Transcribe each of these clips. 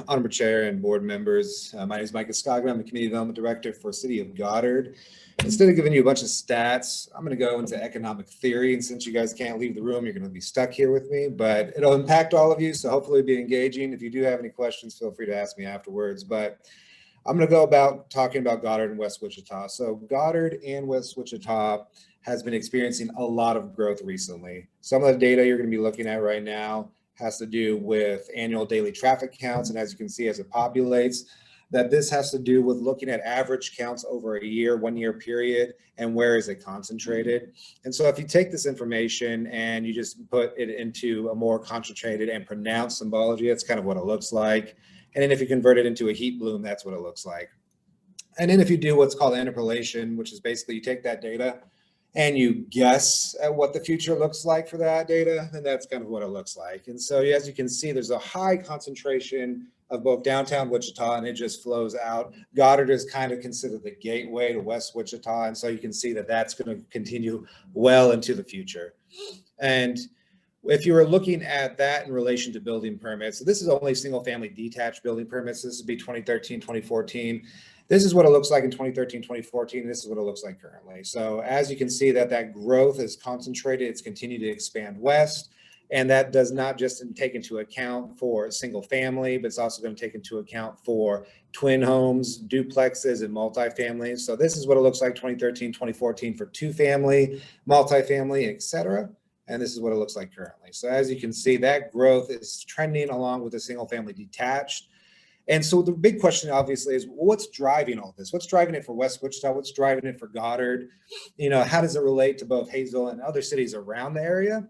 Honorable Chair and board members. My name is Mike Escaglia. I'm the Community Development Director for City of Goddard. Instead of giving you a bunch of stats, I'm going to go into economic theory. And since you guys can't leave the room, you're going to be stuck here with me, but it'll impact all of you. So hopefully it'll be engaging. If you do have any questions, feel free to ask me afterwards. But I'm going to go about talking about Goddard and West Wichita. So Goddard and West Wichita has been experiencing a lot of growth recently. Some of the data you're going to be looking at right now has to do with annual daily traffic counts. And as you can see, as it populates, that this has to do with looking at average counts over a year, 1 year period, and where is it concentrated. And so if you take this information and you just put it into a more concentrated and pronounced symbology, that's kind of what it looks like. And then if you convert it into a heat bloom, that's what it looks like. And then if you do what's called interpolation, which is basically you take that data and you guess at what the future looks like for that data, then that's kind of what it looks like. And so as you can see, there's a high concentration of both downtown Wichita, and it just flows out. Goddard is kind of considered the gateway to West Wichita. And so you can see that that's going to continue well into the future. And if you were looking at that in relation to building permits, so this is only single family detached building permits. This would be 2013, 2014. This is what it looks like in 2013, 2014. This is what it looks like currently. So as you can see that growth is concentrated, it's continued to expand west. And that does not just take into account for single family, but it's also going to take into account for twin homes, duplexes, and multifamilies. So this is what it looks like 2013, 2014 for two family, multifamily, et cetera. And this is what it looks like currently. So as you can see, that growth is trending along with the single family detached. And so the big question obviously is, what's driving all this? What's driving it for West Wichita? What's driving it for Goddard? How does it relate to both Hazel and other cities around the area?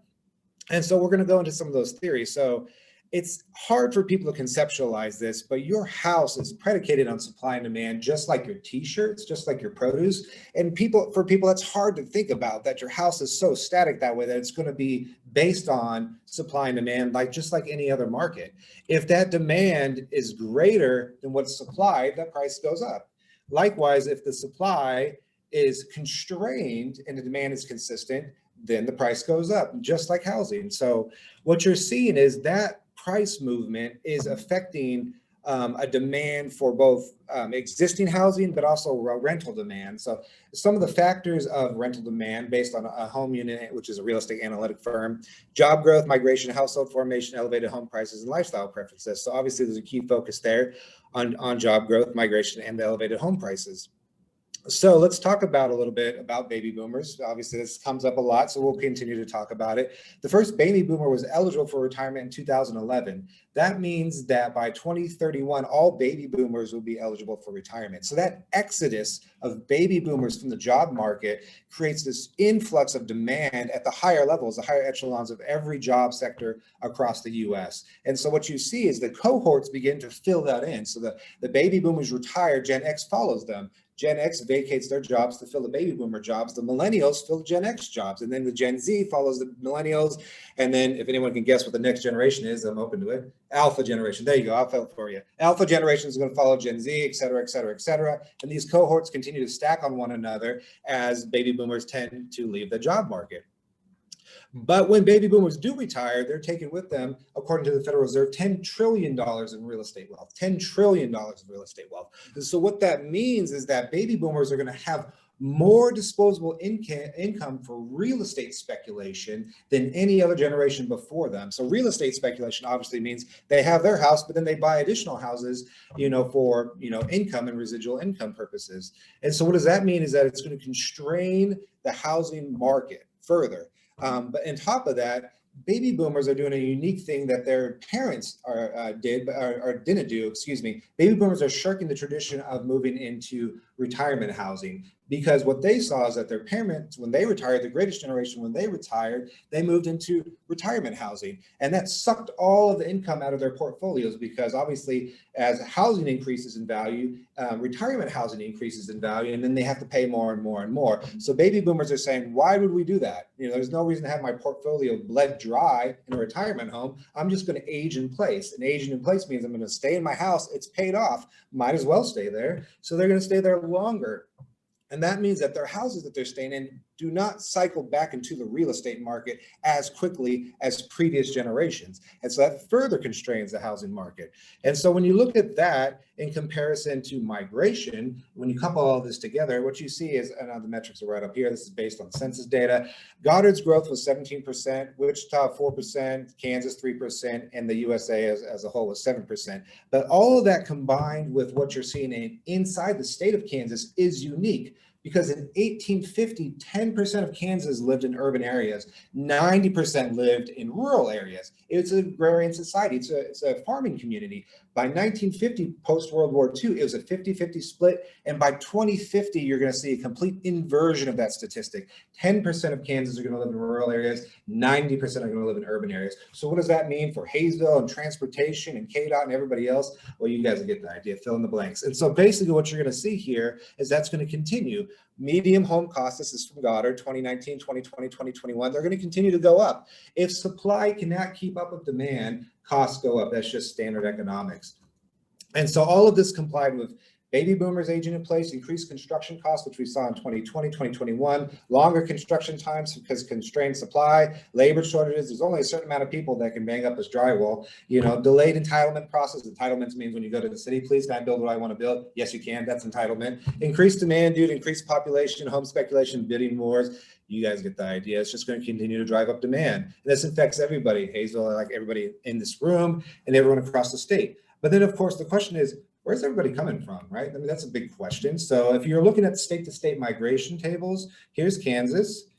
And so we're going to go into some of those theories. So it's hard for people to conceptualize this, but your house is predicated on supply and demand, just like your t-shirts, just like your produce. And for people, that's hard to think about, that your house is so static that way, that it's going to be based on supply and demand, just like any other market. If that demand is greater than what's supplied, that price goes up. Likewise, if the supply is constrained and the demand is consistent, then the price goes up, just like housing. So what you're seeing is that price movement is affecting a demand for both existing housing, but also rental demand. So some of the factors of rental demand based on a home unit, which is a real estate analytic firm: job growth, migration, household formation, elevated home prices, and lifestyle preferences. So obviously there's a key focus there on job growth, migration, and the elevated home prices. So let's talk about a little bit about baby boomers. Obviously, this comes up a lot, so we'll continue to talk about it. The first baby boomer was eligible for retirement in 2011. That means that by 2031, all baby boomers will be eligible for retirement. So that exodus of baby boomers from the job market creates this influx of demand at the higher levels, the higher echelons of every job sector across the US. And so what you see is the cohorts begin to fill that in. So the baby boomers retire, Gen X follows them. Gen X vacates their jobs to fill the baby boomer jobs. The millennials fill Gen X jobs. And then the Gen Z follows the millennials. And then if anyone can guess what the next generation is, I'm open to it. Alpha generation. There you go. I'll fill it for you. Alpha generation is going to follow Gen Z, et cetera, et cetera, et cetera. And these cohorts continue to stack on one another as baby boomers tend to leave the job market. But when baby boomers do retire, they're taking with them, according to the Federal Reserve, $10 trillion in real estate wealth, $10 trillion in real estate wealth. And so what that means is that baby boomers are going to have more disposable income for real estate speculation than any other generation before them. So real estate speculation obviously means they have their house, but then they buy additional houses, for, income and residual income purposes. And so what does that mean is that it's going to constrain the housing market further. But on top of that, baby boomers are doing a unique thing that their parents didn't do. Baby boomers are shirking the tradition of moving into retirement housing, because what they saw is that their parents, when they retired, the greatest generation, when they retired, they moved into retirement housing. And that sucked all of the income out of their portfolios, because obviously as housing increases in value, retirement housing increases in value, and then they have to pay more and more and more. So baby boomers are saying, why would we do that? There's no reason to have my portfolio bled dry in a retirement home. I'm just going to age in place. And aging in place means I'm going to stay in my house. It's paid off. Might as well stay there. So they're going to stay there longer. And that means that their houses that they're staying in do not cycle back into the real estate market as quickly as previous generations. And so that further constrains the housing market. And so when you look at that in comparison to migration, when you couple all this together, what you see is, and the metrics are right up here, this is based on census data. Goddard's growth was 17%, Wichita 4%, Kansas 3%, and the USA as a whole was 7%. But all of that combined with what you're seeing inside the state of Kansas is unique. Because in 1850, 10% of Kansas lived in urban areas, 90% lived in rural areas. It's an agrarian society, it's a farming community. By 1950, post-World War II, it was a 50-50 split. And by 2050, you're gonna see a complete inversion of that statistic. 10% of Kansas are gonna live in rural areas, 90% are gonna live in urban areas. So what does that mean for Hayesville and transportation and KDOT and everybody else? Well, you guys will get the idea, fill in the blanks. And so basically what you're gonna see here is that's gonna continue. Medium home costs, this is from Goddard, 2019, 2020, 2021, they're going to continue to go up. If supply cannot keep up with demand, costs go up. That's just standard economics. And so all of this complied with baby boomers aging in place, increased construction costs, which we saw in 2020, 2021, longer construction times because constrained supply, labor shortages. There's only a certain amount of people that can bang up this drywall. You know, delayed entitlement process. Entitlements means when you go to the city, please, can I build what I want to build? Yes, you can. That's entitlement. Increased demand due to increased population, home speculation, bidding wars. You guys get the idea. It's just going to continue to drive up demand. And this affects everybody, Hazel, like everybody in this room and everyone across the state. But then, of course, the question is, where's everybody coming from, right? I mean, that's a big question. So if you're looking at state-to-state migration tables, here's Kansas,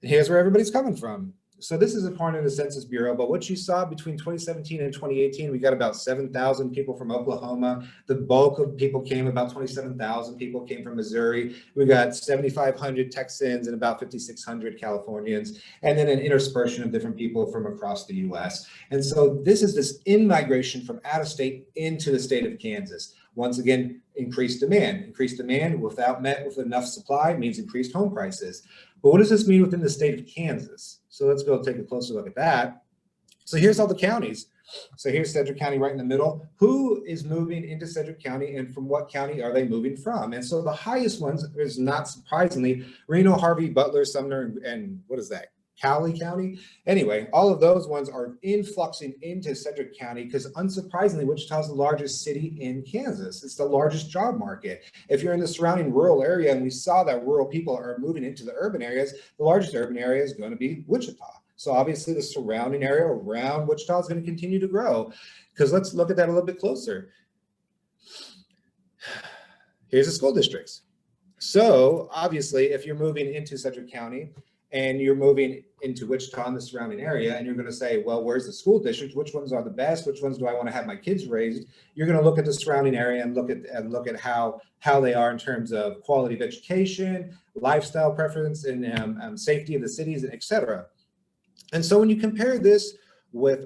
and here's where everybody's coming from. So this is according to the Census Bureau, but what you saw between 2017 and 2018, we got about 7,000 people from Oklahoma. The bulk of people came, about 27,000 people came from Missouri. We got 7,500 Texans and about 5,600 Californians, and then an interspersion of different people from across the US. And so this is this in-migration from out of state into the state of Kansas. Once again, increased demand. Increased demand without met with enough supply means increased home prices. But what does this mean within the state of Kansas? So let's go take a closer look at that. So here's all the counties. So here's Sedgwick County right in the middle. Who is moving into Sedgwick County and from what county are they moving from? And so the highest ones is, not surprisingly, Reno, Harvey, Butler, Sumner, and what is that? Cowley County. Anyway, all of those ones are influxing into Sedgwick County because unsurprisingly, Wichita is the largest city in Kansas. It's the largest job market. If you're in the surrounding rural area, and we saw that rural people are moving into the urban areas, the largest urban area is going to be Wichita. So obviously the surrounding area around Wichita is going to continue to grow, because let's look at that a little bit closer. Here's the school districts. So obviously if you're moving into Sedgwick County, and you're moving into Wichita and the surrounding area, and you're going to say, well, where's the school districts? Which ones are the best? Which ones do I want to have my kids raised? You're going to look at the surrounding area and look at how they are in terms of quality of education, lifestyle preference, and safety of the cities, et cetera. And so when you compare this with,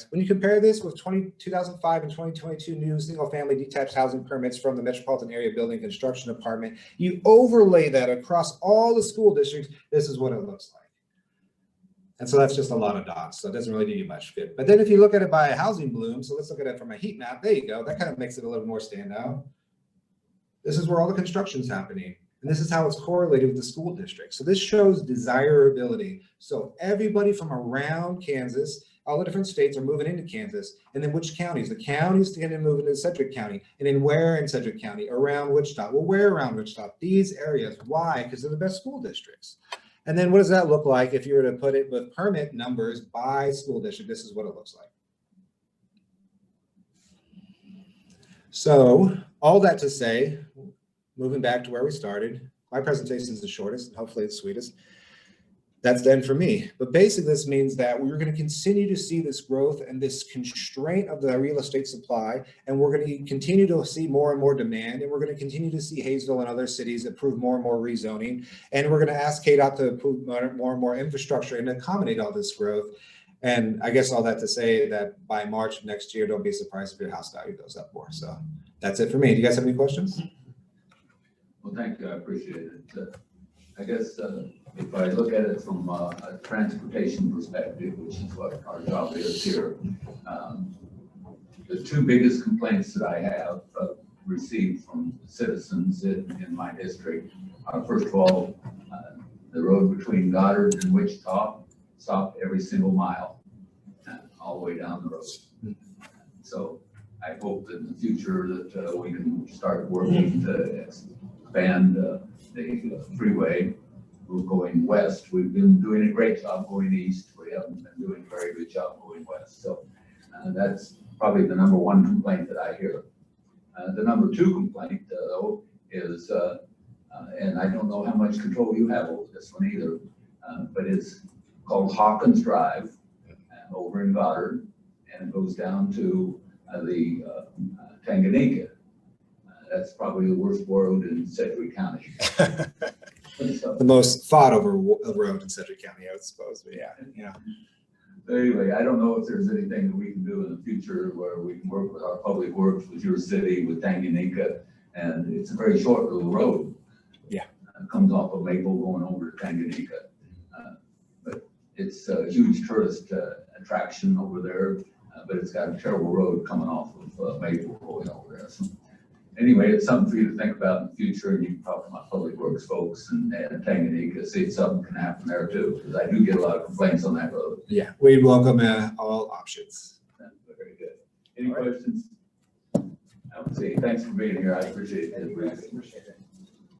when you compare this with 2005 and 2022 new single-family detached housing permits from the Metropolitan Area Building Construction Department, you overlay that across all the school districts, this is what it looks like. And so that's just a lot of dots, so it doesn't really do you much good. But then if you look at it by a housing bloom, so let's look at it from a heat map, there you go, that kind of makes it a little more standout. This is where all the construction's happening. And this is how it's correlated with the school district. So this shows desirability. So everybody from around Kansas, all the different states are moving into Kansas. And then which counties? The counties tend to move into Sedgwick County. And then where in Sedgwick County? Around Wichita. Well, where around Wichita? These areas. Why? Because they're the best school districts. And then what does that look like if you were to put it with permit numbers by school district? This is what it looks like. So all that to say, moving back to where we started, my presentation is the shortest and hopefully the sweetest. That's the end for me. But basically this means that we're going to continue to see this growth and this constraint of the real estate supply, and we're going to continue to see more and more demand, and we're going to continue to see Hayesville and other cities approve more and more rezoning, and we're going to ask KDOT to approve more and more infrastructure and accommodate all this growth. And I guess all that to say that by March of next year, don't be surprised if your house value goes up more. So that's it for me. Do you guys have any questions? Well, thank you. I appreciate it. I guess if I look at it from a transportation perspective, which is what our job is here, the two biggest complaints that I have received from citizens in my district are, first of all, The road between Goddard and Wichita stopped every single mile, all the way down the road. So I hope that in the future that we can start working to expand the freeway. We're going west. We've been doing a great job going east. We haven't been doing a very good job going west. So that's probably the number one complaint that I hear. The number two complaint, though, is, and I don't know how much control you have over this one either, but it's called Hawkins Drive over in Goddard, and it goes down to the Tanganyika. That's probably the worst road in Sedgwick County. So, The most fought over road in Sedgwick County, I would suppose, but yeah. anyway, I don't know if there's anything that we can do in the future where we can work with our public works, with your city, with Tanganyika, and it's a very short little road. Yeah. It comes off of Maple going over to Tanganyika. But it's a huge tourist attraction over there, but it's got a terrible road coming off of Maple going over there. So anyway, it's something for you to think about in the future, and you can talk to my public works folks and Tanganyika, see if something can happen there too, because I do get a lot of complaints on that road. Yeah, we welcome all options. Very good. Any questions? I would say thanks for being here. I appreciate it. Appreciate it.